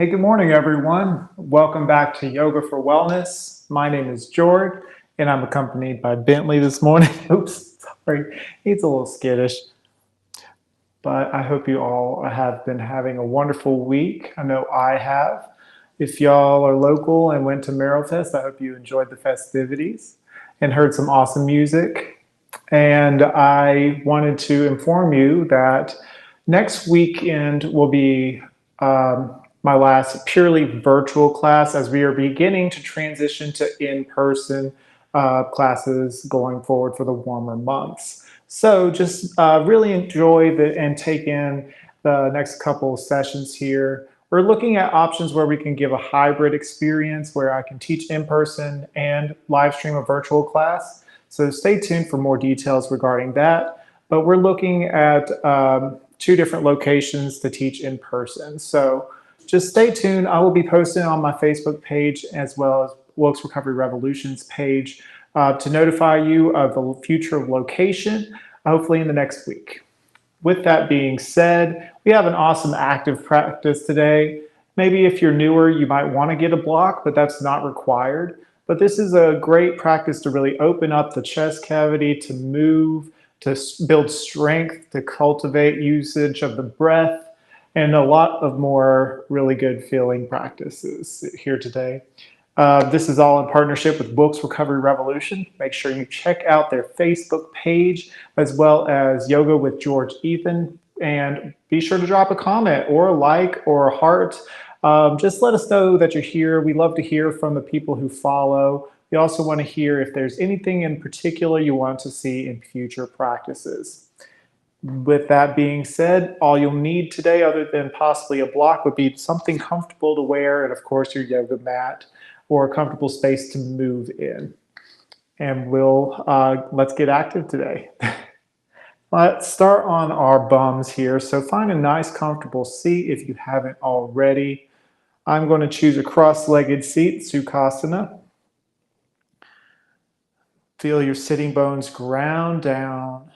Hey, good morning, everyone. Welcome back to Yoga for Wellness. My name is George, and I'm accompanied by Bentley this morning. Oops, sorry. He's a little skittish, but I hope you all have been having a wonderful week. I know I have. If y'all are local and went to Merrillfest, I hope you enjoyed the festivities and heard some awesome music. And I wanted to inform you that next weekend will be my last purely virtual class as we are beginning to transition to in-person classes going forward for the warmer months. So just really enjoy and take in the next couple of sessions here. We're looking at options where we can give a hybrid experience where I can teach in person and live stream a virtual class. So stay tuned for more details regarding that. But we're looking at two different locations to teach in person. So just stay tuned. I will be posting on my Facebook page as well as Wilkes Recovery Revolution's page to notify you of the future location, hopefully in the next week. With that being said, we have an awesome active practice today. Maybe if you're newer, you might want to get a block, but that's not required. But this is a great practice to really open up the chest cavity, to move, to build strength, to cultivate usage of the breath, and a lot of more really good feeling practices here today. This is all in partnership with Wilkes Recovery Revolution. Make sure you check out their Facebook page as well as Yoga with George Ethan. And be sure to drop a comment or a like or a heart. Just let us know that you're here. We love to hear from the people who follow. We also want to hear if there's anything in particular you want to see in future practices. With that being said, all you'll need today, other than possibly a block, would be something comfortable to wear and, of course, your yoga mat or a comfortable space to move in. And let's get active today. Let's start on our bums here. So find a nice, comfortable seat if you haven't already. I'm going to choose a cross-legged seat, Sukhasana. Feel your sitting bones ground down.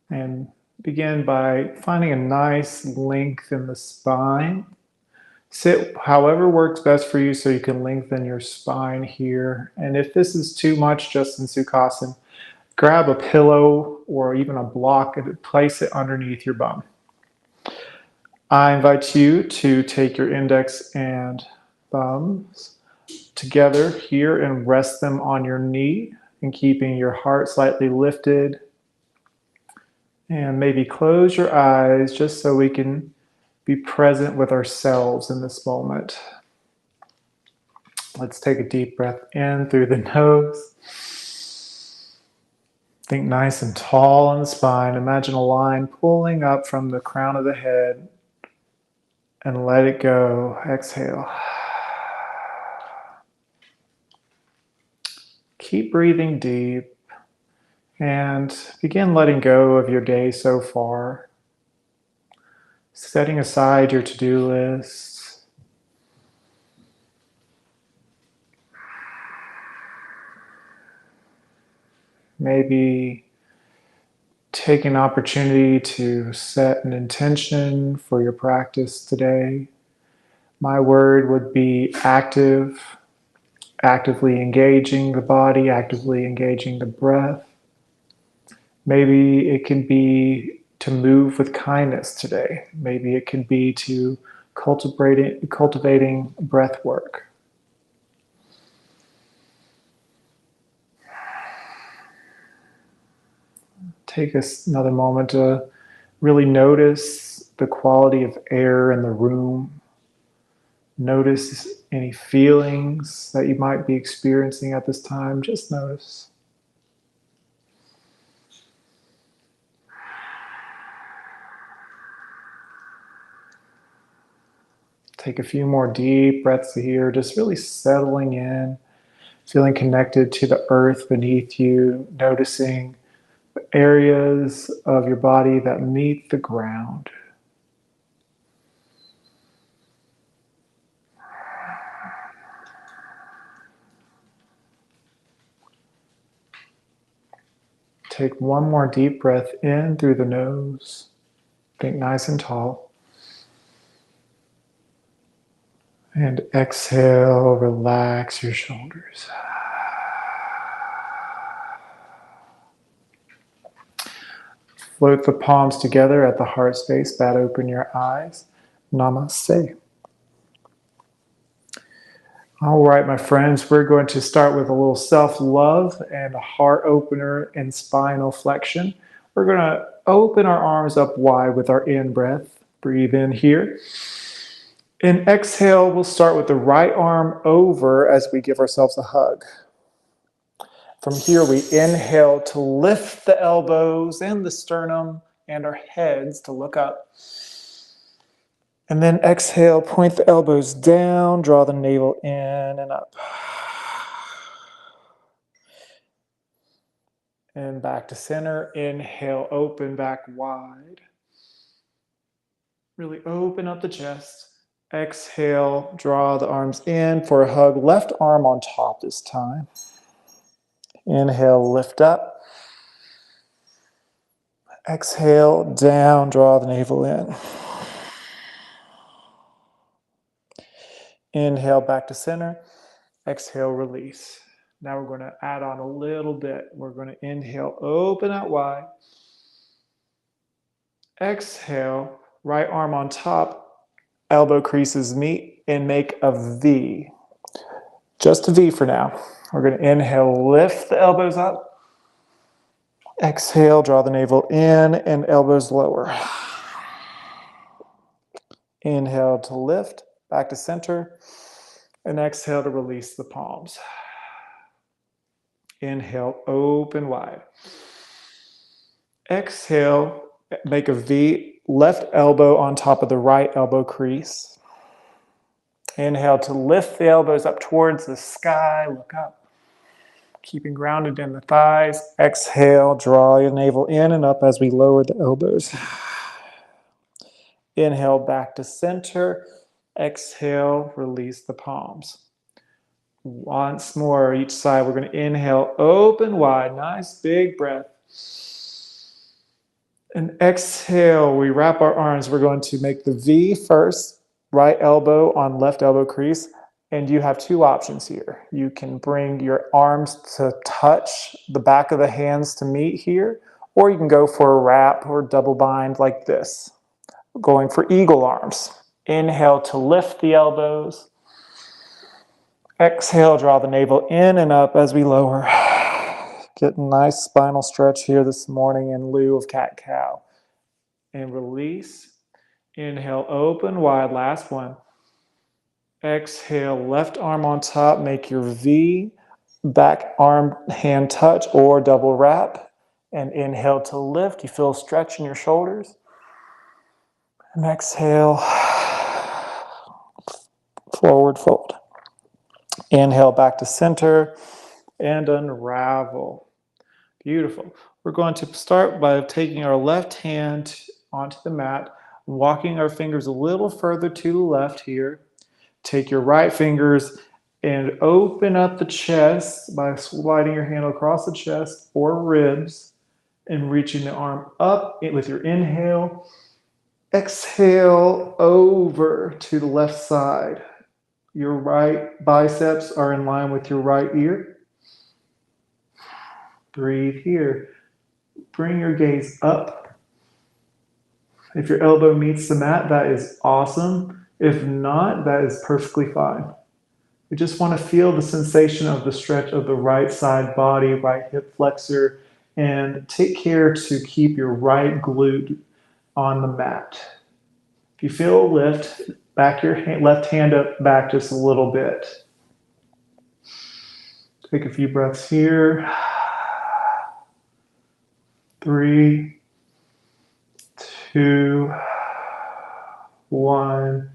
And begin by finding a nice length in the spine. Sit however works best for you so you can lengthen your spine here. And if this is too much just in Sukhasana, grab a pillow or even a block and place it underneath your bum. I invite you to take your index and thumbs together here and rest them on your knee and keeping your heart slightly lifted. And maybe close your eyes just so we can be present with ourselves in this moment. Let's take a deep breath in through the nose. Think nice and tall on the spine. Imagine a line pulling up from the crown of the head and let it go. Exhale. Keep breathing deep and begin letting go of your day so far. Setting aside your to-do list. Maybe take an opportunity to set an intention for your practice today. My word would be active, actively engaging the body, actively engaging the breath. Maybe it can be to move with kindness today. Maybe it can be to cultivating breath work. Take another moment to really notice the quality of air in the room. Notice any feelings that you might be experiencing at this time. Just notice. Take a few more deep breaths here, just really settling in, feeling connected to the earth beneath you, noticing areas of your body that meet the ground. Take one more deep breath in through the nose. Think nice and tall. And exhale, relax your shoulders. Float the palms together at the heart space. Bat open your eyes. Namaste. All right, my friends, we're going to start with a little self-love and a heart opener and spinal flexion. We're going to open our arms up wide with our in-breath. Breathe in here. And exhale, we'll start with the right arm over as we give ourselves a hug. From here, we inhale to lift the elbows and the sternum and our heads to look up. And then exhale, point the elbows down, draw the navel in and up. And back to center. Inhale, open back wide. Really open up the chest. Exhale, draw the arms in for a hug. Left arm on top this time. Inhale, lift up. Exhale, down, draw the navel in. Inhale, back to center. Exhale, release. Now we're going to add on a little bit. We're going to inhale, open out wide. Exhale, right arm on top, elbow creases meet and make a V. Just a V for now. We're going to inhale, lift the elbows up. Exhale, draw the navel in and elbows lower. Inhale to lift, back to center. And exhale to release the palms. Inhale, open wide. Exhale, make a V, left elbow on top of the right elbow crease. Inhale to lift the elbows up towards the sky, look up. Keeping grounded in the thighs. Exhale, draw your navel in and up as we lower the elbows. Inhale, back to center. Exhale, release the palms. Once more, each side, we're going to inhale, open wide, nice big breath. And exhale, we wrap our arms. We're going to make the V first, right elbow on left elbow crease. And you have two options here. You can bring your arms to touch the back of the hands to meet here, or you can go for a wrap or double bind like this. Going for eagle arms. Inhale to lift the elbows. Exhale, draw the navel in and up as we lower. Get a nice spinal stretch here this morning in lieu of cat-cow. And release. Inhale, open wide, last one. Exhale, left arm on top, make your V. Back arm, hand touch or double wrap. And inhale to lift. You feel a stretch in your shoulders. And exhale, forward fold. Inhale back to center and unravel. Beautiful. We're going to start by taking our left hand onto the mat, walking our fingers a little further to the left here. Take your right fingers and open up the chest by sliding your hand across the chest or ribs and reaching the arm up with your inhale. Exhale over to the left side. Your right biceps are in line with your right ear. Breathe here. Bring your gaze up. If your elbow meets the mat, that is awesome. If not, that is perfectly fine. We just want to feel the sensation of the stretch of the right side body, right hip flexor, and take care to keep your right glute on the mat. If you feel a lift, back your left hand up back just a little bit. Take a few breaths here. 3, 2, 1.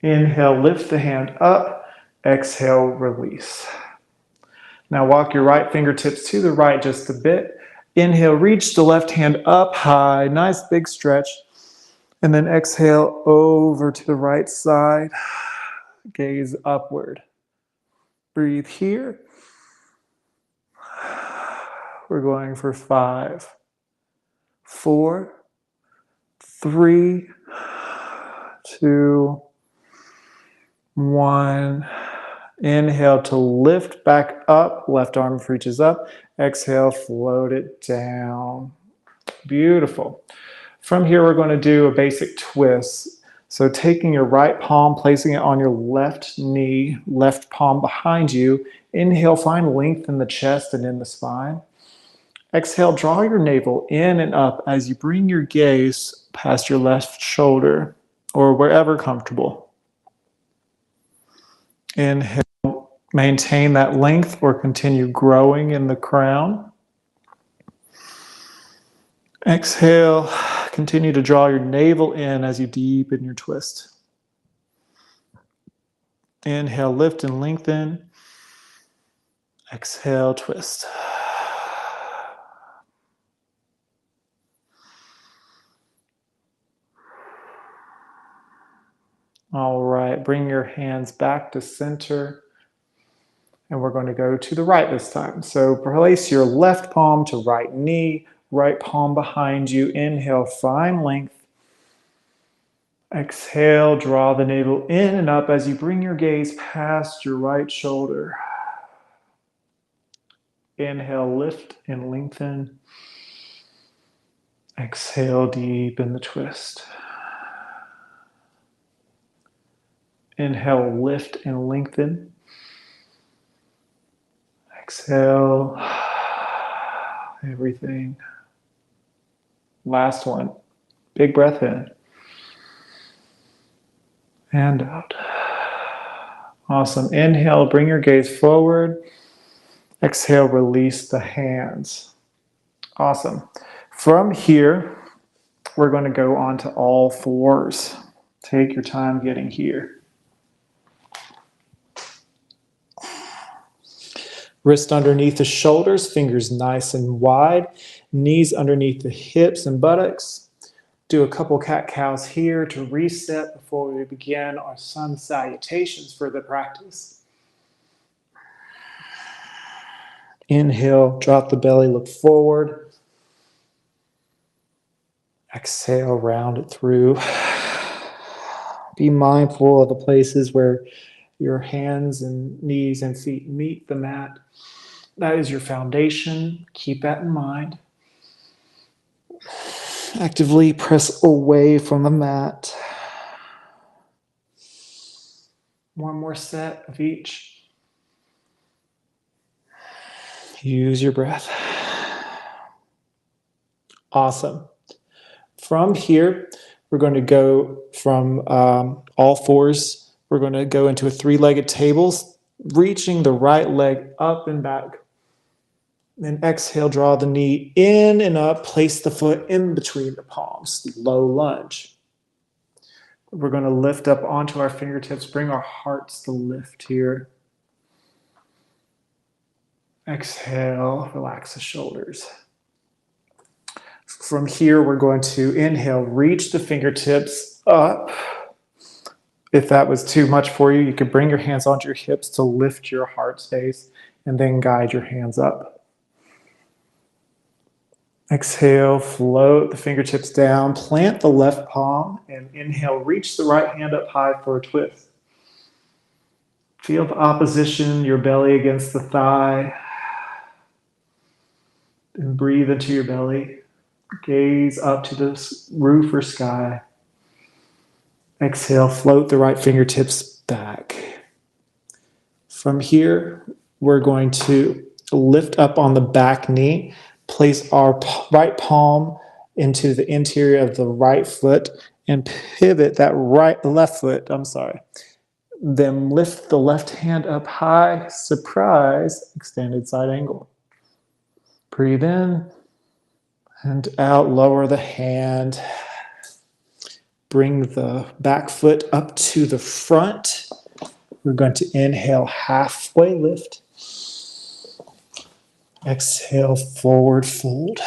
Inhale, lift the hand up. Exhale, release. Now walk your right fingertips to the right just a bit. Inhale, reach the left hand up high. Nice big stretch. And then exhale over to the right side. Gaze upward. Breathe here. We're going for 5, 4, 3, 2, 1. Inhale to lift back up. Left arm reaches up. Exhale, float it down. Beautiful. From here, we're going to do a basic twist. So taking your right palm, placing it on your left knee, left palm behind you. Inhale, find length in the chest and in the spine. Exhale, draw your navel in and up as you bring your gaze past your left shoulder or wherever comfortable. Inhale, maintain that length or continue growing in the crown. Exhale, continue to draw your navel in as you deepen your twist. Inhale, lift and lengthen. Exhale, twist. All right, bring your hands back to center. And we're going to go to the right this time. So place your left palm to right knee, right palm behind you. Inhale, find length. Exhale, draw the navel in and up as you bring your gaze past your right shoulder. Inhale, lift and lengthen. Exhale, deepen the twist. Inhale, lift and lengthen. Exhale, everything. Last one. Big breath in. And out. Awesome. Inhale, bring your gaze forward. Exhale, release the hands. Awesome. From here, we're going to go on to all fours. Take your time getting here. Wrist underneath the shoulders, fingers nice and wide, knees underneath the hips and buttocks. Do a couple cat-cows here to reset before we begin our sun salutations for the practice. Inhale, drop the belly, look forward. Exhale, round it through. Be mindful of the places where your hands and knees and feet meet the mat. That is your foundation. Keep that in mind. Actively press away from the mat. One more set of each. Use your breath. Awesome. From here, we're going to go from all fours. We're going to go into a three-legged table, reaching the right leg up and back. Then exhale, draw the knee in and up. Place the foot in between the palms. Low lunge. We're going to lift up onto our fingertips. Bring our hearts to lift here. Exhale, relax the shoulders. From here, we're going to inhale, reach the fingertips up. If that was too much for you, you could bring your hands onto your hips to lift your heart space and then guide your hands up. Exhale, float the fingertips down, plant the left palm, and inhale, reach the right hand up high for a twist. Feel the opposition, your belly against the thigh. And breathe into your belly. Gaze up to the roof or sky. Exhale, float the right fingertips back. From here, we're going to lift up on the back knee. Place our right palm into the interior of the right foot and pivot that left foot. Then lift the left hand up high, surprise, extended side angle. Breathe in and out, lower the hand. Bring the back foot up to the front. We're going to inhale, halfway lift. Exhale, forward fold.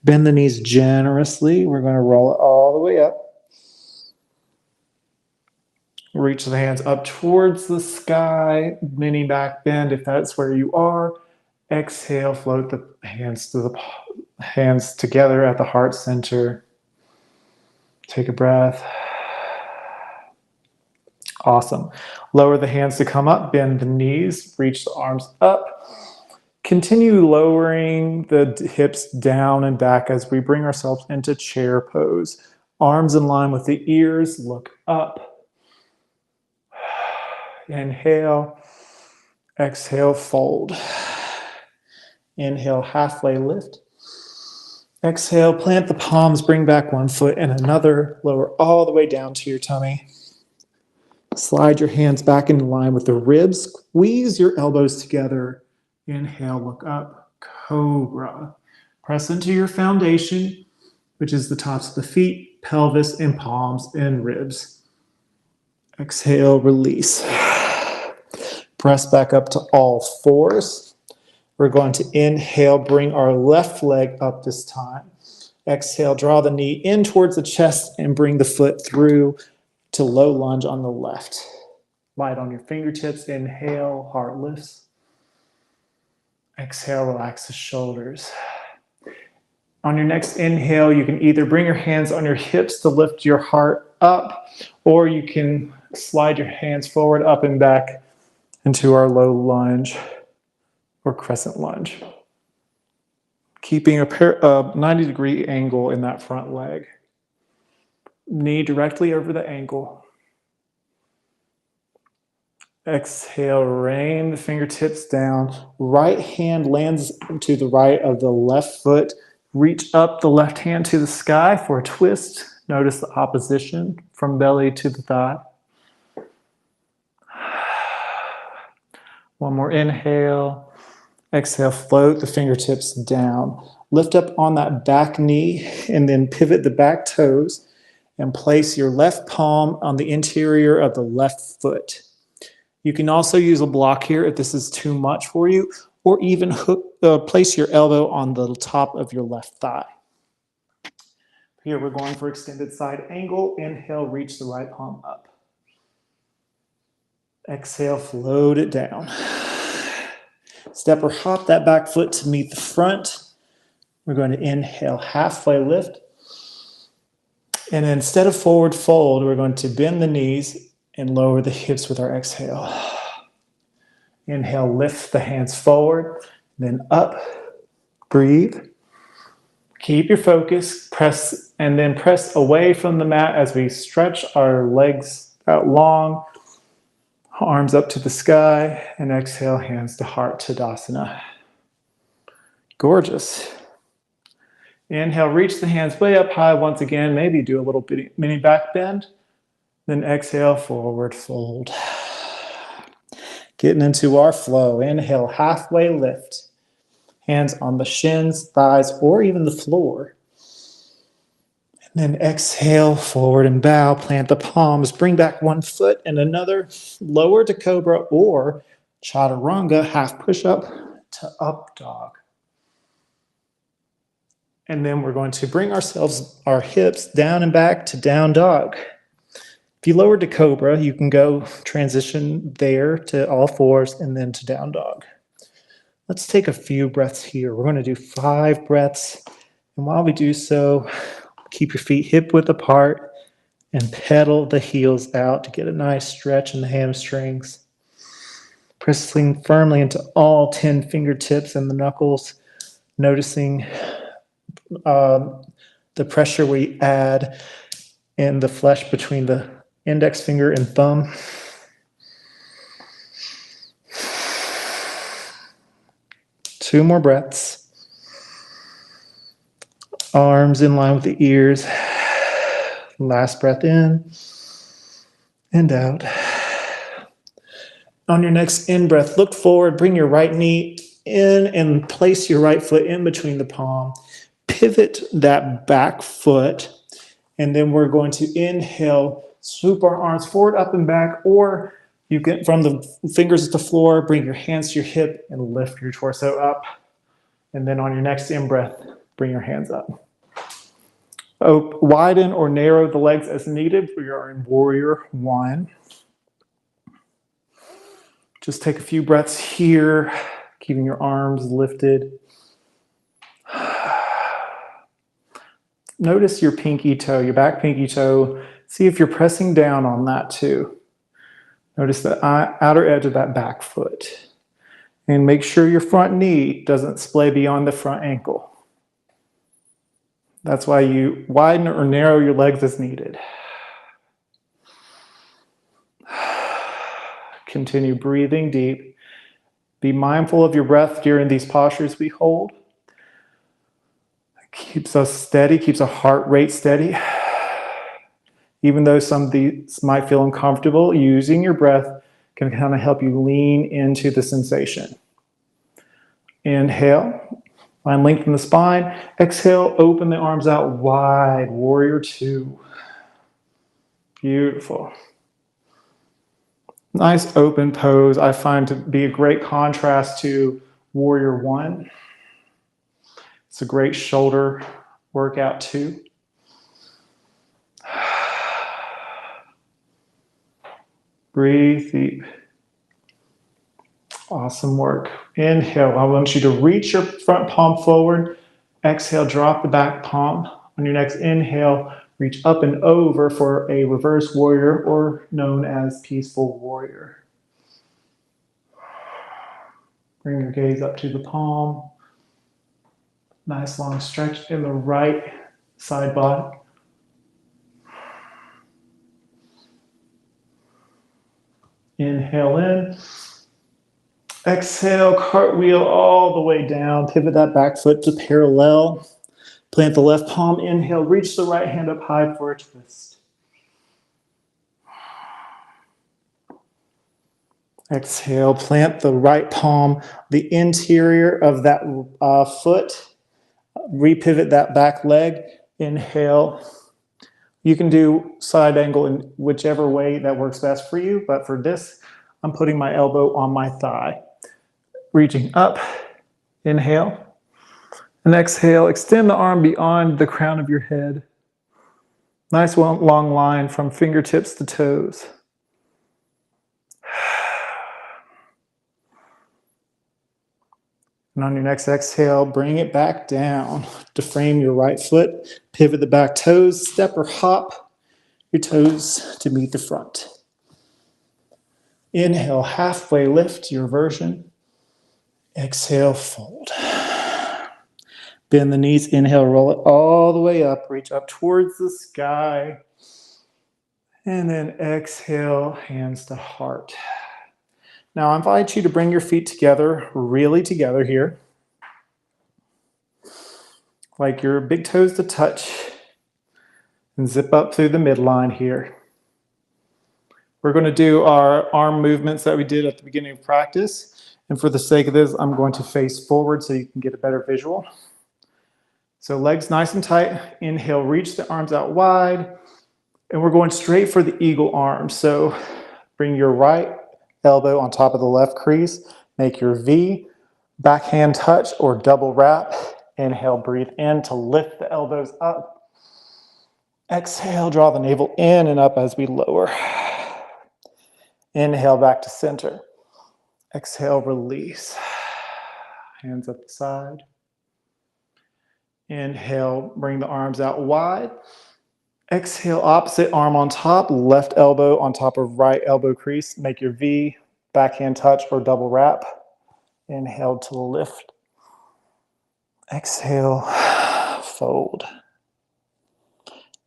Bend the knees generously. We're going to roll it all the way up. Reach the hands up towards the sky. Mini back bend if that's where you are. Exhale, float the hands together at the heart center. Take a breath. Awesome. Lower the hands to come up, bend the knees, reach the arms up. Continue lowering the hips down and back as we bring ourselves into chair pose. Arms in line with the ears, look up. Inhale, exhale, fold. Inhale, halfway lift. Exhale, plant the palms, bring back one foot and another, lower all the way down to your tummy. Slide your hands back into line with the ribs, squeeze your elbows together. Inhale, look up, cobra. Press into your foundation, which is the tops of the feet, pelvis, and palms and ribs. Exhale, release. Press back up to all fours. We're going to inhale, bring our left leg up this time. Exhale, draw the knee in towards the chest and bring the foot through to low lunge on the left. Light on your fingertips. Inhale, heart lifts. Exhale, relax the shoulders. On your next inhale, you can either bring your hands on your hips to lift your heart up, or you can slide your hands forward, up and back into our low lunge or crescent lunge. Keeping a 90-degree angle in that front leg. Knee directly over the ankle. Exhale, rain the fingertips down. Right hand lands to the right of the left foot. Reach up the left hand to the sky for a twist. Notice the opposition from belly to the thigh. One more inhale. Exhale, float the fingertips down. Lift up on that back knee and then pivot the back toes and place your left palm on the interior of the left foot. You can also use a block here if this is too much for you, or even place your elbow on the top of your left thigh. Here we're going for extended side angle. Inhale, reach the right palm up. Exhale, float it down. Step or hop that back foot to meet the front. We're going to inhale, halfway lift. And instead of forward fold, we're going to bend the knees and lower the hips with our exhale. Inhale, lift the hands forward, then up, breathe. Keep your focus, press, and then press away from the mat as we stretch our legs out long, arms up to the sky, and exhale, hands to heart, Tadasana. Gorgeous. Inhale, reach the hands way up high once again. Maybe do a little mini back bend. Then exhale, forward fold. Getting into our flow. Inhale, halfway lift. Hands on the shins, thighs, or even the floor. And then exhale, forward and bow. Plant the palms. Bring back one foot and another. Lower to cobra or chaturanga, half push-up to up dog. And then we're going to bring our hips down and back to down dog. If you lower to cobra, you can go transition there to all fours and then to down dog. Let's take a few breaths here. We're going to do 5 breaths. And while we do so, keep your feet hip width apart and pedal the heels out to get a nice stretch in the hamstrings. Pressing firmly into all 10 fingertips and the knuckles, noticing the pressure we add in the flesh between the index finger and thumb. Two more breaths. Arms in line with the ears. Last breath in and out. On your next in-breath, look forward, bring your right knee in and place your right foot in between the palm. Pivot that back foot, and then we're going to inhale, swoop our arms forward, up and back, or you can, from the fingers to the floor, bring your hands to your hip and lift your torso up. And then on your next in-breath, bring your hands up. Widen or narrow the legs as needed. We are in warrior one. Just take a few breaths here, keeping your arms lifted. Notice your pinky toe, your back pinky toe. See if you're pressing down on that too. Notice the outer edge of that back foot. And make sure your front knee doesn't splay beyond the front ankle. That's why you widen or narrow your legs as needed. Continue breathing deep. Be mindful of your breath during these postures we hold. It keeps us steady, keeps our heart rate steady. Even though some of these might feel uncomfortable, using your breath can kind of help you lean into the sensation. Inhale, find length in the spine. Exhale, open the arms out wide, warrior two. Beautiful. Nice open pose I find to be a great contrast to warrior one. It's a great shoulder workout too. Breathe deep. Awesome work. Inhale, I want you to reach your front palm forward. Exhale, drop the back palm. On your next inhale, reach up and over for a reverse warrior, or known as peaceful warrior. Bring your gaze up to the palm. Nice long stretch in the right side body. Inhale in. Exhale, cartwheel all the way down. Pivot that back foot to parallel. Plant the left palm. Inhale, reach the right hand up high for a twist. Exhale, plant the right palm, the interior of that foot. Repivot that back leg. Inhale. You can do side angle in whichever way that works best for you, but for this, I'm putting my elbow on my thigh. Reaching up, inhale, and exhale. Extend the arm beyond the crown of your head. Nice long line from fingertips to toes. And on your next exhale, bring it back down to frame your right foot. Pivot the back toes, step or hop your toes to meet the front. Inhale, halfway lift, your version. Exhale, fold. Bend the knees, inhale, roll it all the way up, reach up towards the sky. And then exhale, hands to heart. Now I invite you to bring your feet together, really together here. Like your big toes to touch. And zip up through the midline here. We're going to do our arm movements that we did at the beginning of practice. And for the sake of this, I'm going to face forward so you can get a better visual. So legs nice and tight. Inhale, reach the arms out wide. And we're going straight for the eagle arm. So bring your right elbow on top of the left crease. Make your V, backhand touch or double wrap. Inhale, breathe in to lift the elbows up. Exhale, draw the navel in and up as we lower. Inhale, back to center. Exhale, release. Hands up the side. Inhale, bring the arms out wide. Exhale, opposite arm on top, left elbow on top of right elbow crease. Make your V, backhand touch or double wrap. Inhale to lift. Exhale, fold.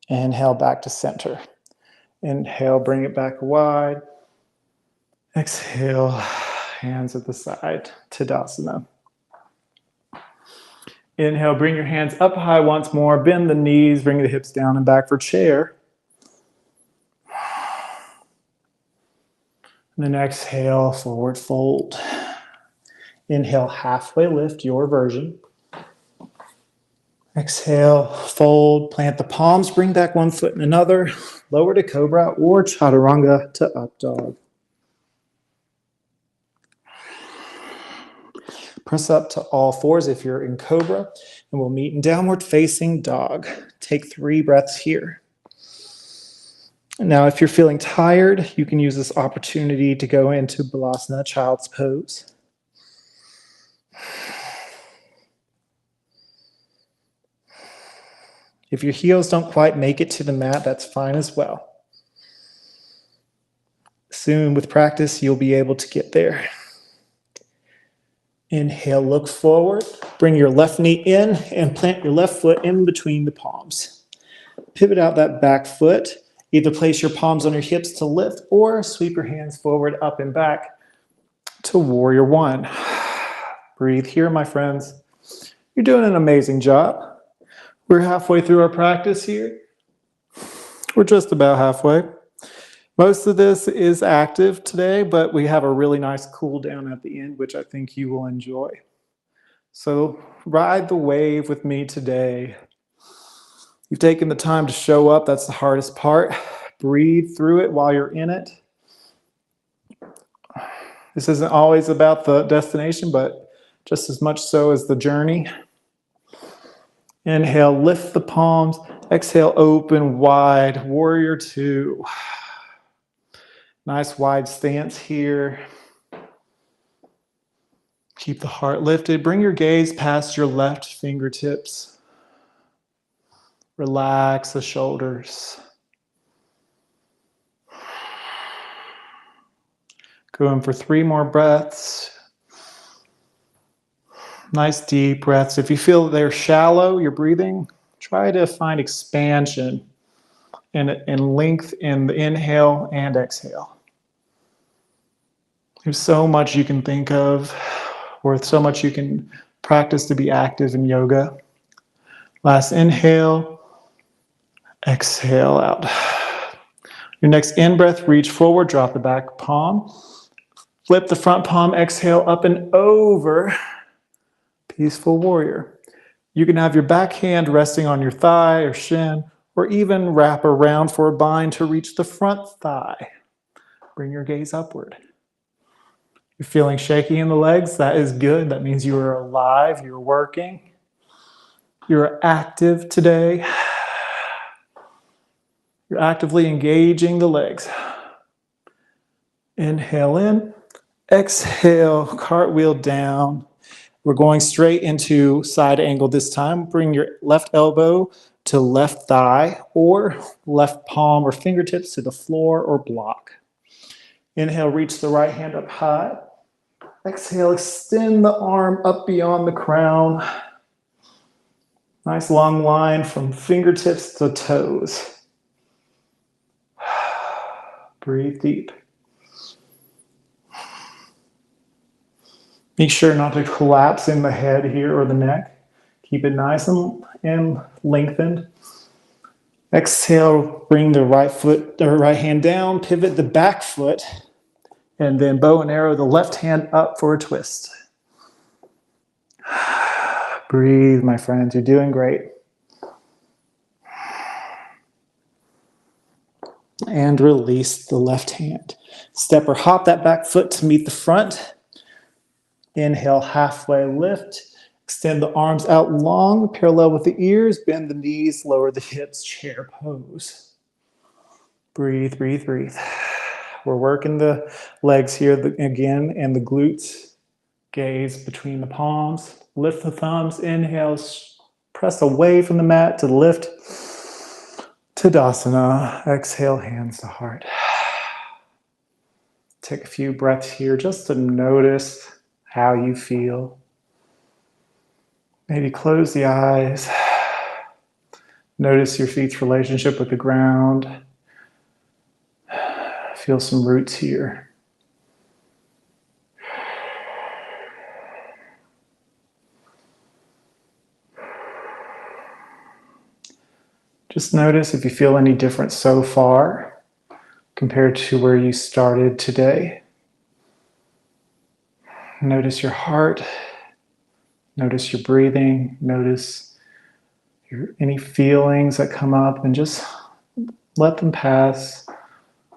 Inhale, back to center. Inhale, bring it back wide. Exhale, hands at the side, Tadasana. Inhale, bring your hands up high once more. Bend the knees, bring the hips down and back for chair. And then exhale, forward fold. Inhale, halfway lift, your version. Exhale, fold, plant the palms, bring back one foot and another. Lower to cobra or chaturanga to up dog. Press up to all fours if you're in cobra, and we'll meet in downward facing dog. Take 3 breaths here. Now, if you're feeling tired, you can use this opportunity to go into Balasana, child's pose. If your heels don't quite make it to the mat, that's fine as well. Soon with practice, you'll be able to get there. Inhale, look forward. Bring your left knee in and plant your left foot in between the palms. Pivot out that back foot. Either place your palms on your hips to lift or sweep your hands forward, up and back to warrior one. Breathe here, my friends. You're doing an amazing job. We're halfway through our practice here. We're just about halfway. Most of this is active today, but we have a really nice cool down at the end, which I think you will enjoy. So ride the wave with me today. You've taken the time to show up. That's the hardest part. Breathe through it while you're in it. This isn't always about the destination, but just as much so as the journey. Inhale, lift the palms. Exhale, open wide. Warrior two. Nice wide stance here. Keep the heart lifted. Bring your gaze past your left fingertips. Relax the shoulders. Going for 3 more breaths. Nice deep breaths. If you feel they're shallow, you're breathing, try to find expansion and length in the inhale and exhale. There's so much you can think of, or so much you can practice to be active in yoga. Last inhale, exhale out. Your next in-breath, reach forward, drop the back palm. Flip the front palm, exhale up and over. Peaceful warrior. You can have your back hand resting on your thigh or shin, or even wrap around for a bind to reach the front thigh. Bring your gaze upward. You're feeling shaky in the legs? That is good. That means you are alive, you're working. You're active today. You're actively engaging the legs. Inhale in, exhale, cartwheel down. We're going straight into side angle this time. Bring your left elbow to left thigh or left palm or fingertips to the floor or block. Inhale, reach the right hand up high. Exhale, extend the arm up beyond the crown. Nice long line from fingertips to toes. Breathe deep. Make sure not to collapse in the head here or the neck. Keep it nice and lengthened. Exhale, bring the right foot or right hand down, pivot the back foot, and then bow and arrow the left hand up for a twist. Breathe, my friends. You're doing great. And release the left hand. Step or hop that back foot to meet the front. Inhale, halfway lift. Extend the arms out long, parallel with the ears. Bend the knees, lower the hips, chair pose. Breathe, breathe, breathe. We're working the legs here again and the glutes. Gaze between the palms. Lift the thumbs. Inhale, press away from the mat to lift. Tadasana. Exhale, hands to heart. Take a few breaths here just to notice how you feel. Maybe close the eyes. Notice your feet's relationship with the ground. Feel some roots here. Just notice if you feel any different so far compared to where you started today. Notice your heart, notice your breathing, notice any feelings that come up and just let them pass.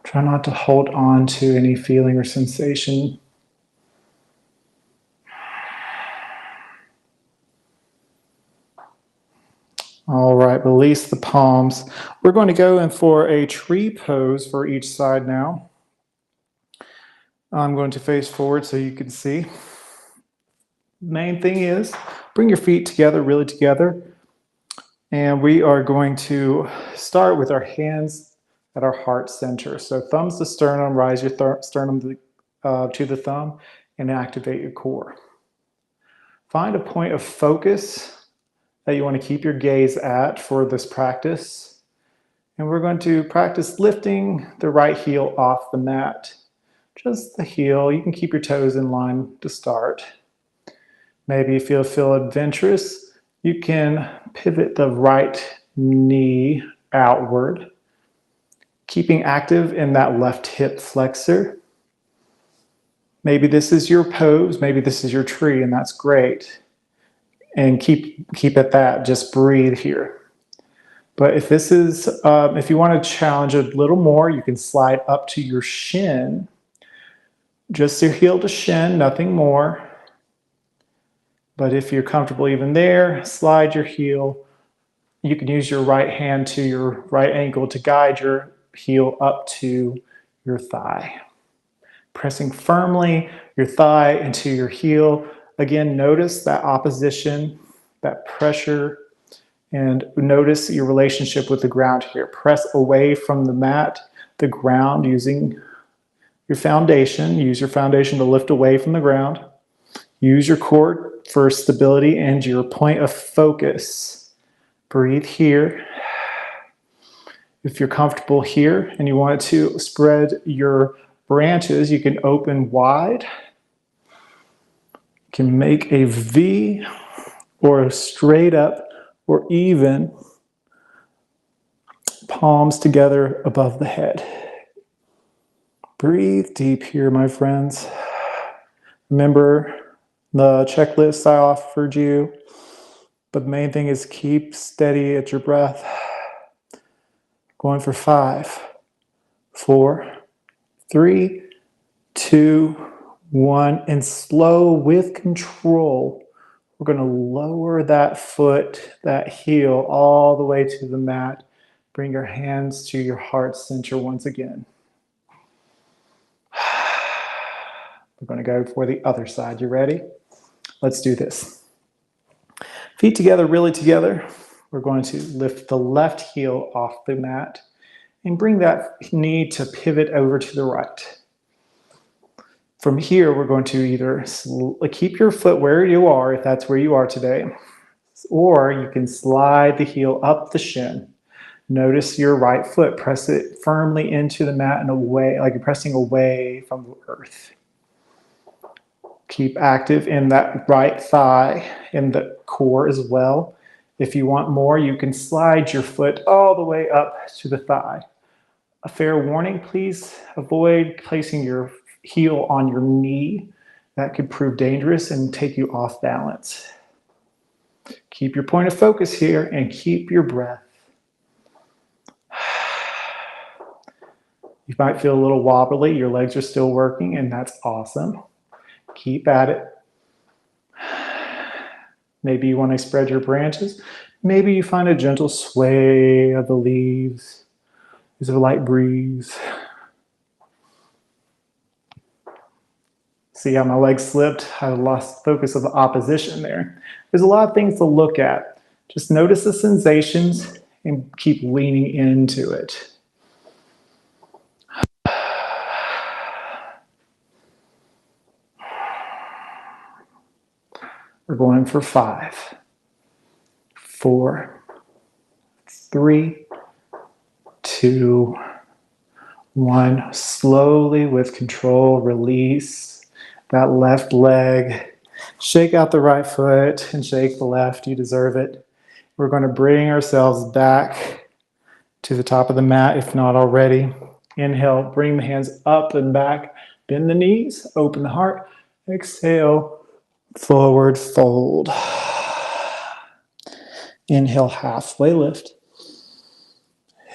Try not to hold on to any feeling or sensation. All right, release the palms. We're going to go in for a tree pose for each side now. I'm going to face forward so you can see. Main thing is bring your feet together, really together. And we are going to start with our hands at our heart center. So thumbs to sternum, rise your sternum to the thumb, and activate your core. Find a point of focus that you want to keep your gaze at for this practice. And we're going to practice lifting the right heel off the mat. Just the heel. You can keep your toes in line to start. Maybe if you feel adventurous, you can pivot the right knee outward, keeping active in that left hip flexor. Maybe this is your pose, maybe this is your tree, and that's great. And keep at that, just breathe here. But if this is, if you want to challenge a little more, you can slide up to your shin. Just your heel to shin, nothing more. But if you're comfortable even there, slide your heel. You can use your right hand to your right ankle to guide your heel up to your thigh. Pressing firmly your thigh into your heel. Again, notice that opposition, that pressure, and notice your relationship with the ground here. Press away from the mat, the ground, using your foundation. Use your foundation to lift away from the ground. Use your core for stability and your point of focus. Breathe here. If you're comfortable here and you want to spread your branches, you can open wide. You can make a V or a straight up or even palms together above the head. Breathe deep here, my friends. Remember the checklist I offered you, but the main thing is keep steady at your breath. Going for 5, 4, 3, 2, 1, and slow with control. We're going to lower that foot, that heel, all the way to the mat. Bring your hands to your heart center once again. We're going to go for the other side. You ready? Let's do this. Feet together, really together. We're going to lift the left heel off the mat and bring that knee to pivot over to the right. From here, we're going to either keep your foot where you are, if that's where you are today, or you can slide the heel up the shin. Notice your right foot. Press it firmly into the mat and away, like you're pressing away from the earth. Keep active in that right thigh, in the core as well. If you want more, you can slide your foot all the way up to the thigh. A fair warning, please avoid placing your heel on your knee. That could prove dangerous and take you off balance. Keep your point of focus here and keep your breath. You might feel a little wobbly. Your legs are still working, and that's awesome. Keep at it. Maybe you want to spread your branches. Maybe you find a gentle sway of the leaves. There's a light breeze. See how my legs slipped? I lost focus of the opposition there. There's a lot of things to look at. Just notice the sensations and keep leaning into it. We're going for 5, 4, 3, 2, 1. Slowly, with control, release that left leg. Shake out the right foot and shake the left. You deserve it. We're going to bring ourselves back to the top of the mat, if not already. Inhale, bring the hands up and back. Bend the knees, open the heart. Exhale, forward fold. Inhale, halfway lift.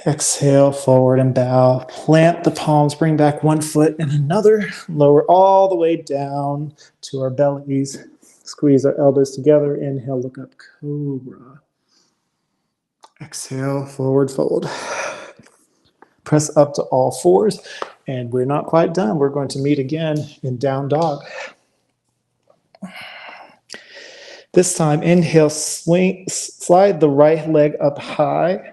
Exhale, forward and bow. Plant the palms, bring back one foot and another. Lower all the way down to our bellies. Squeeze our elbows together. Inhale, look up, cobra. Exhale, forward fold. Press up to all fours. And we're not quite done. We're going to meet again in down dog. This time, inhale, slide the right leg up high.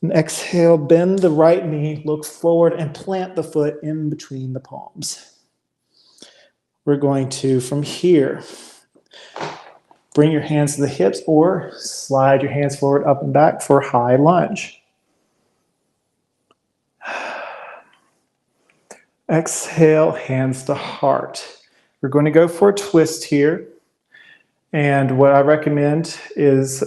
And exhale, bend the right knee, look forward, and plant the foot in between the palms. We're going to, from here, bring your hands to the hips or slide your hands forward, up and back for high lunge. Exhale, hands to heart. We're going to go for a twist here. And what I recommend is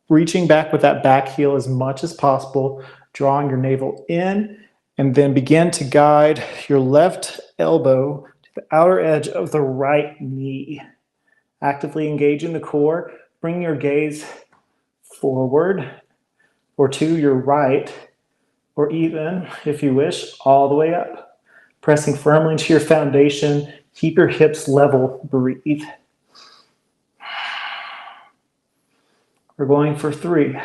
reaching back with that back heel as much as possible, drawing your navel in, and then begin to guide your left elbow to the outer edge of the right knee. Actively engaging the core, bring your gaze forward or to your right, or even, if you wish, all the way up. Pressing firmly into your foundation, keep your hips level, breathe. We're going for 3,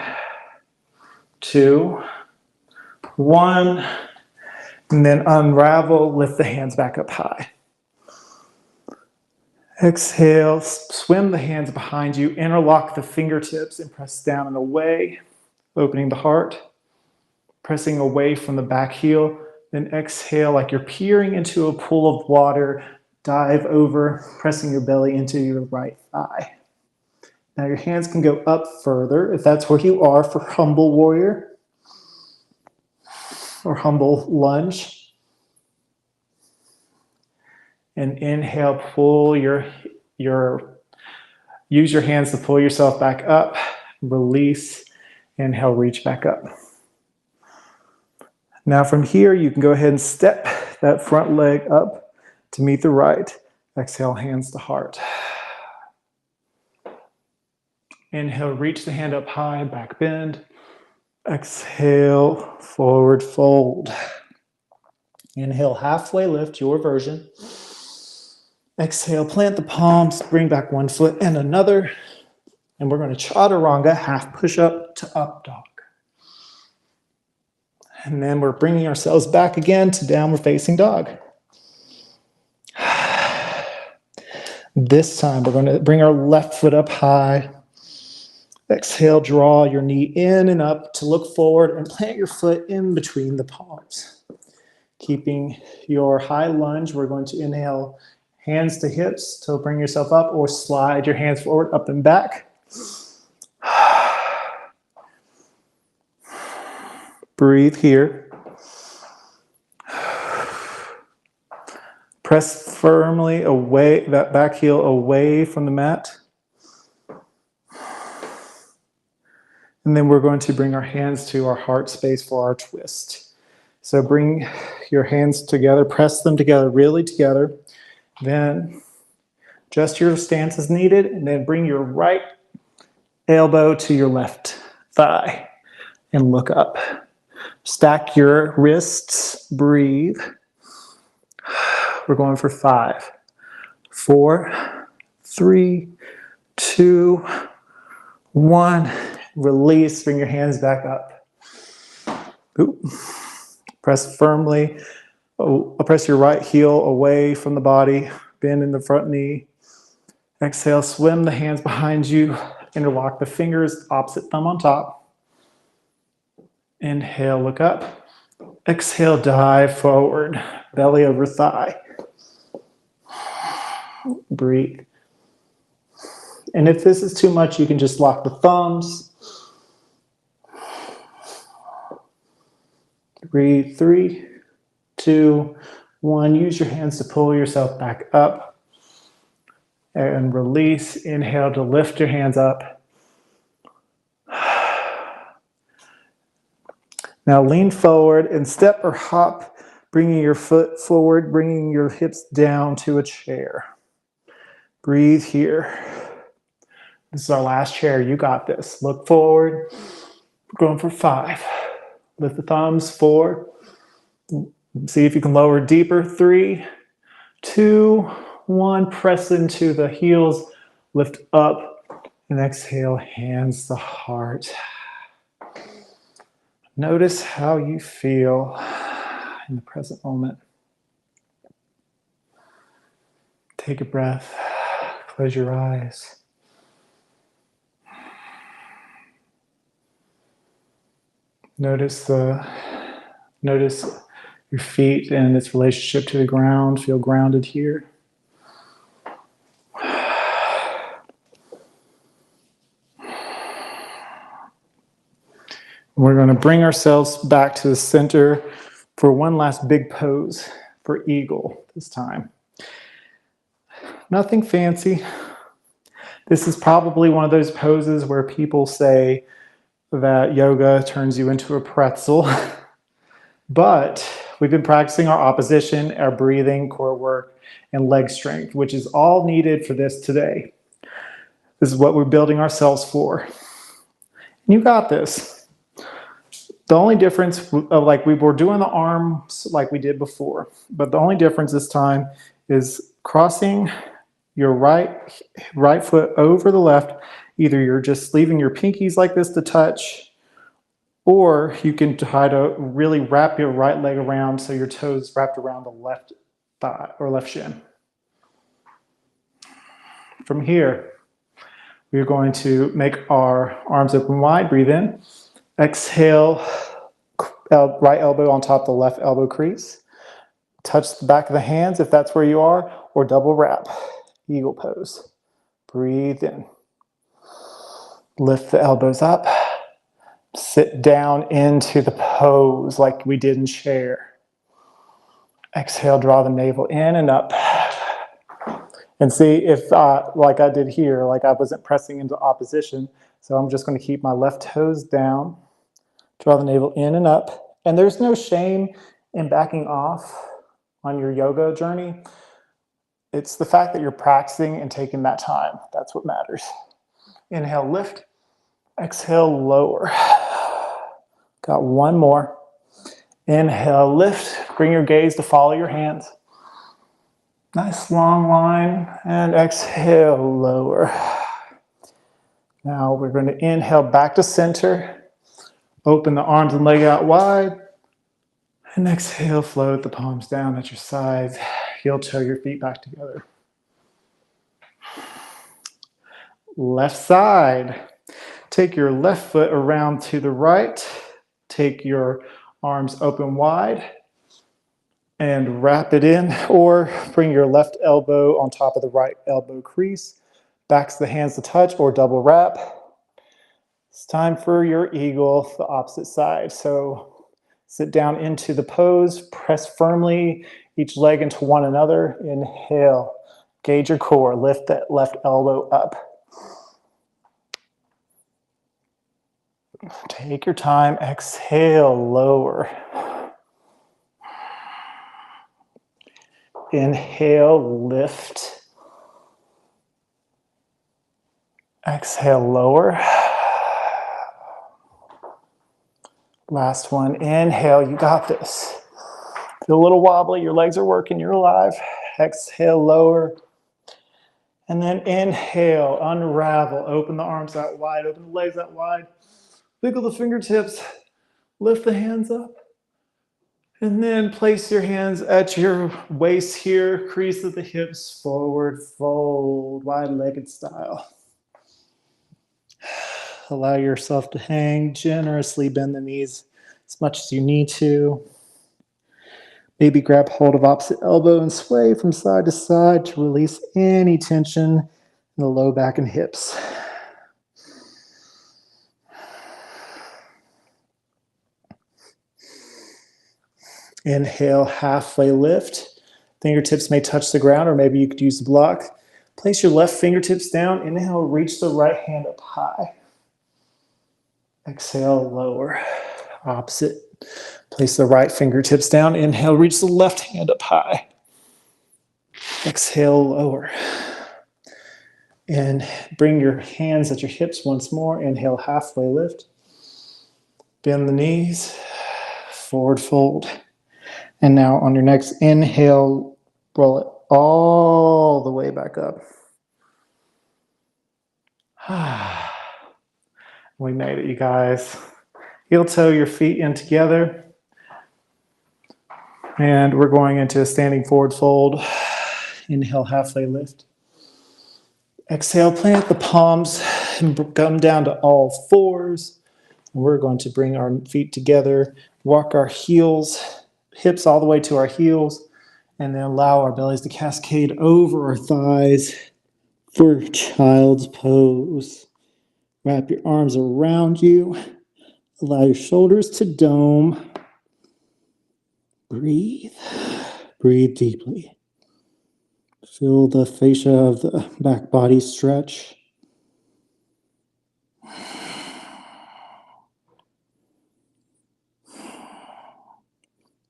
2, 1, and then unravel, lift the hands back up high. Exhale, swim the hands behind you, interlock the fingertips and press down and away, opening the heart, pressing away from the back heel. Then exhale like you're peering into a pool of water, dive over, pressing your belly into your right thigh. Now your hands can go up further if that's where you are for humble warrior or humble lunge. And inhale, pull use your hands to pull yourself back up, release, inhale, reach back up. Now from here, you can go ahead and step that front leg up to meet the right. Exhale, hands to heart. Inhale, reach the hand up high, back bend. Exhale, forward fold. Inhale, halfway lift, your version. Exhale, plant the palms, bring back one foot and another. And we're going to chaturanga, half push up to up dog. And then we're bringing ourselves back again to downward facing dog. This time we're going to bring our left foot up high. Exhale, draw your knee in and up to look forward and plant your foot in between the palms. Keeping your high lunge, we're going to inhale, hands to hips to bring yourself up, or slide your hands forward, up and back. Breathe here. Press firmly away, that back heel away from the mat. And then we're going to bring our hands to our heart space for our twist. So bring your hands together, press them together, really together. Then adjust your stance as needed, and then bring your right elbow to your left thigh and look up. Stack your wrists, breathe. We're going for 5, 4, 3, 2, 1. Release, bring your hands back up. Ooh. Press firmly. Press your right heel away from the body. Bend in the front knee. Exhale, swim the hands behind you. Interlock the fingers, opposite thumb on top. Inhale, look up. Exhale, dive forward. Belly over thigh. Breathe. And if this is too much, you can just lock the thumbs. Breathe. 3, 2, 1. Use your hands to pull yourself back up. And release. Inhale to lift your hands up. Now lean forward and step or hop, bringing your foot forward, bringing your hips down to a chair. Breathe here. This is our last chair. You got this. Look forward. We're going for 5. Lift the thumbs. 4. See if you can lower deeper. 3, 2, 1. Press into the heels. Lift up and exhale. Hands to heart. Notice how you feel in the present moment. Take a breath. Close your eyes. Notice your feet and its relationship to the ground. Feel grounded here. We're going to bring ourselves back to the center for one last big pose for eagle this time. Nothing fancy. This is probably one of those poses where people say that yoga turns you into a pretzel. But we've been practicing our opposition, our breathing, core work, and leg strength, which is all needed for this today. This is what we're building ourselves for. You got this. The only difference, like we were doing the arms like we did before, but the only difference this time is crossing your right foot over the left. Either you're just leaving your pinkies like this to touch, or you can try to really wrap your right leg around so your toes wrapped around the left thigh or left shin. From here, we're going to make our arms open wide. Breathe in. Exhale, right elbow on top of the left elbow crease. Touch the back of the hands if that's where you are, or double wrap. Eagle pose. Breathe in. Lift the elbows up. Sit down into the pose like we did in chair. Exhale, draw the navel in and up. And see if, like I did here, like I wasn't pressing into opposition. So I'm just going to keep my left toes down. Draw the navel in and up. And there's no shame in backing off on your yoga journey. It's the fact that you're practicing and taking that time. That's what matters. Inhale, lift. Exhale, lower. Got one more. Inhale, lift. Bring your gaze to follow your hands. Nice long line. And exhale, lower. Now we're going to inhale back to center. Open the arms and leg out wide. And exhale, float the palms down at your sides. Heel toe your feet back together. Left side. Take your left foot around to the right. Take your arms open wide and wrap it in, or bring your left elbow on top of the right elbow crease. Backs the hands to touch, or double wrap. It's time for your eagle, the opposite side. So sit down into the pose, press firmly each leg into one another. Inhale, gauge your core, lift that left elbow up. Take your time, exhale, lower. Inhale, lift. Exhale, lower. Last one, inhale, you got this. Feel a little wobbly, your legs are working, you're alive. Exhale, lower. And then inhale, unravel, open the arms out wide, open the legs out wide. Wiggle the fingertips, lift the hands up. And then place your hands at your waist here, crease of the hips, forward fold, wide-legged style. Allow yourself to hang generously, bend the knees as much as you need to. Maybe grab hold of opposite elbow and sway from side to side to release any tension in the low back and hips. Inhale, halfway lift. Fingertips may touch the ground, or maybe you could use the block. Place your left fingertips down. Inhale, reach the right hand up high. Exhale, lower. Opposite. Place the right fingertips down. Inhale, reach the left hand up high. Exhale, lower. And bring your hands at your hips once more. Inhale, halfway lift. Bend the knees. Forward fold. And now on your next inhale, roll it all the way back up. We made it, you guys. Heel toe your feet in together. And we're going into a standing forward fold. Inhale, halfway lift. Exhale, plant the palms and come down to all fours. We're going to bring our feet together, walk our hips all the way to our heels, and then allow our bellies to cascade over our thighs for child's pose. Wrap your arms around you. Allow your shoulders to dome. Breathe. Breathe deeply. Feel the fascia of the back body stretch.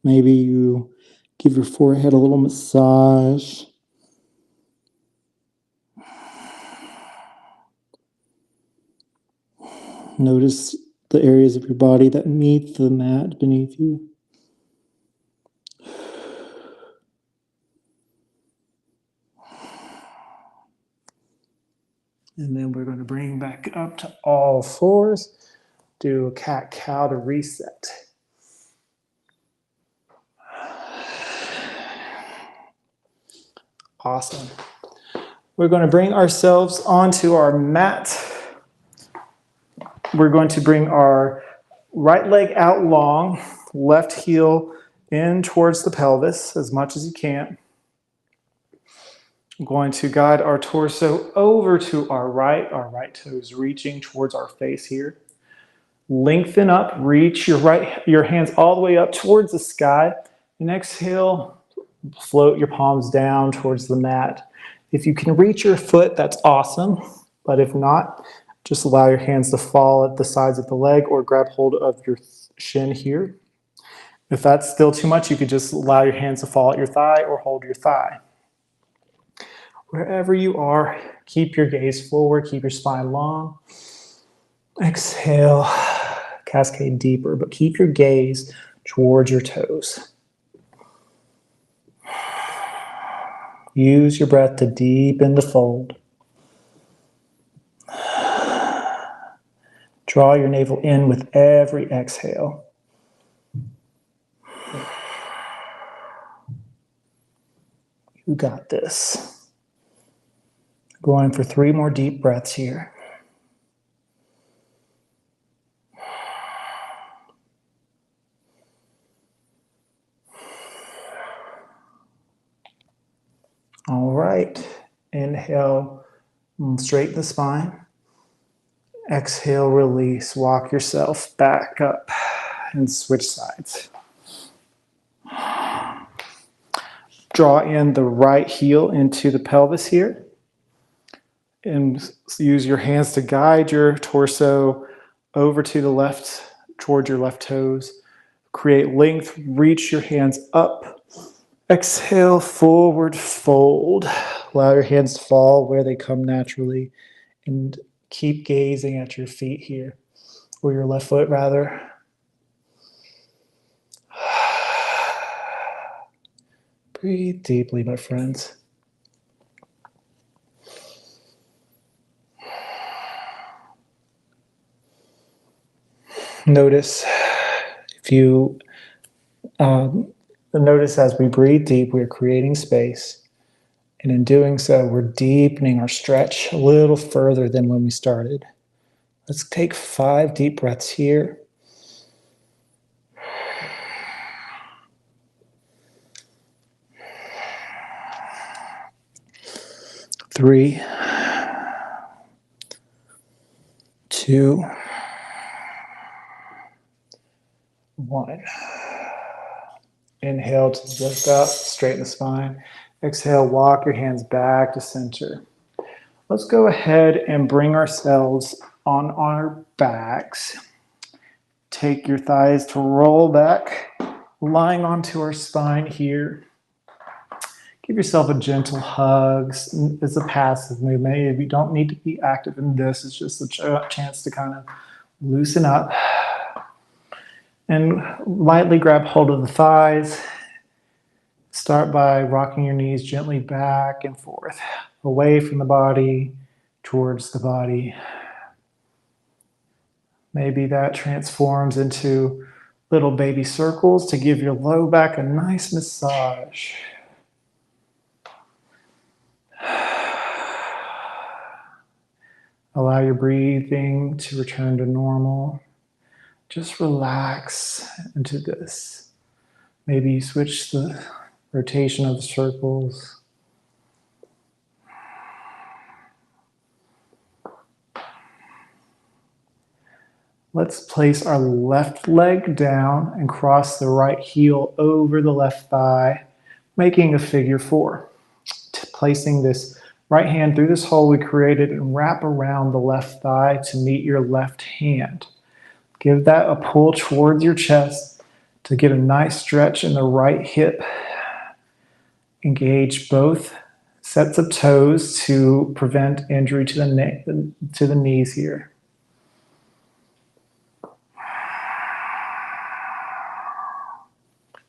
Maybe you give your forehead a little massage. Notice the areas of your body that meet the mat beneath you. And then we're going to bring back up to all fours. Do a cat-cow to reset. Awesome. We're going to bring ourselves onto our mat. We're going to bring our right leg out long, left heel in towards the pelvis as much as you can. I'm going to guide our torso over to our right toes reaching towards our face here. Lengthen up, reach your hands all the way up towards the sky, and exhale, float your palms down towards the mat. If you can reach your foot, that's awesome, but if not, just allow your hands to fall at the sides of the leg or grab hold of your shin here. If that's still too much, you could just allow your hands to fall at your thigh or hold your thigh. Wherever you are, keep your gaze forward, keep your spine long. Exhale, cascade deeper, but keep your gaze towards your toes. Use your breath to deepen the fold. Draw your navel in with every exhale. You got this. Going for 3 more deep breaths here. All right. Inhale, straighten the spine. Exhale, release. Walk yourself back up and switch sides. Draw in the right heel into the pelvis here. And use your hands to guide your torso over to the left, towards your left toes. Create length, reach your hands up. Exhale, forward fold. Allow your hands to fall where they come naturally. And keep gazing at your feet here, or your left foot rather. Breathe deeply, my friends. Notice notice as we breathe deep, we're creating space. And in doing so, we're deepening our stretch a little further than when we started. Let's take 5 deep breaths here. 3, 2, 1. Inhale to lift up, straighten the spine. Exhale, walk your hands back to center. Let's go ahead and bring ourselves on our backs. Take your thighs to roll back, lying onto our spine here. Give yourself a gentle hug. It's a passive movement. You don't need to be active in this. It's just a chance to kind of loosen up. And lightly grab hold of the thighs. Start by rocking your knees gently back and forth, away from the body, towards the body. Maybe that transforms into little baby circles to give your low back a nice massage. Allow your breathing to return to normal. Just relax into this. Maybe you switch the rotation of the circles. Let's place our left leg down and cross the right heel over the left thigh, making a figure 4. Placing this right hand through this hole we created and wrap around the left thigh to meet your left hand. Give that a pull towards your chest to get a nice stretch in the right hip. Engage both sets of toes to prevent injury to the knees here.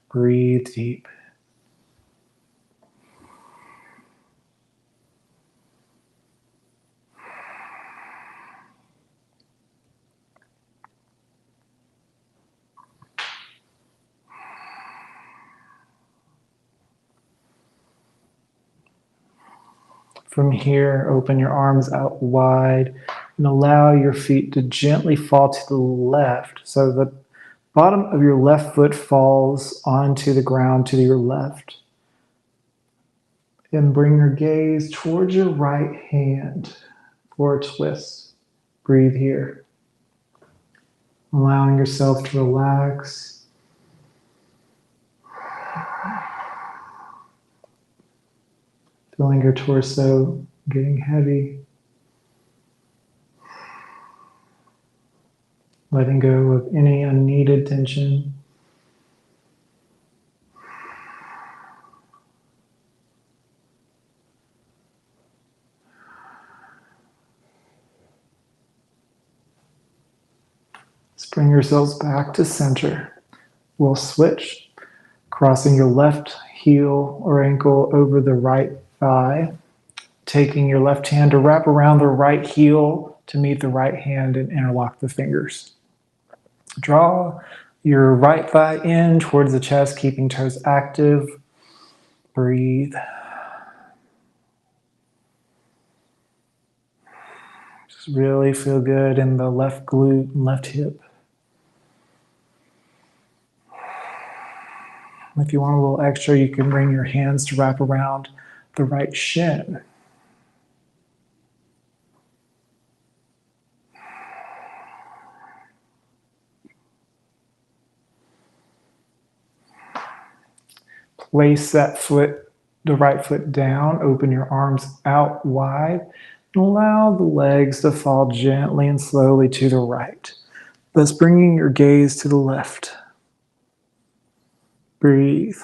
Breathe deep. From here, open your arms out wide and allow your feet to gently fall to the left so the bottom of your left foot falls onto the ground to your left. And bring your gaze towards your right hand for a twist. Breathe here. Allowing yourself to relax. Feeling your torso getting heavy. Letting go of any unneeded tension. Bring yourselves back to center. We'll switch, crossing your left heel or ankle over the right thigh, taking your left hand to wrap around the right heel to meet the right hand and interlock the fingers. Draw your right thigh in towards the chest, keeping toes active. Breathe. Just really feel good in the left glute and left hip. If you want a little extra, you can bring your hands to wrap around the right shin. Place that foot, the right foot down, open your arms out wide, and allow the legs to fall gently and slowly to the right, thus bringing your gaze to the left. Breathe.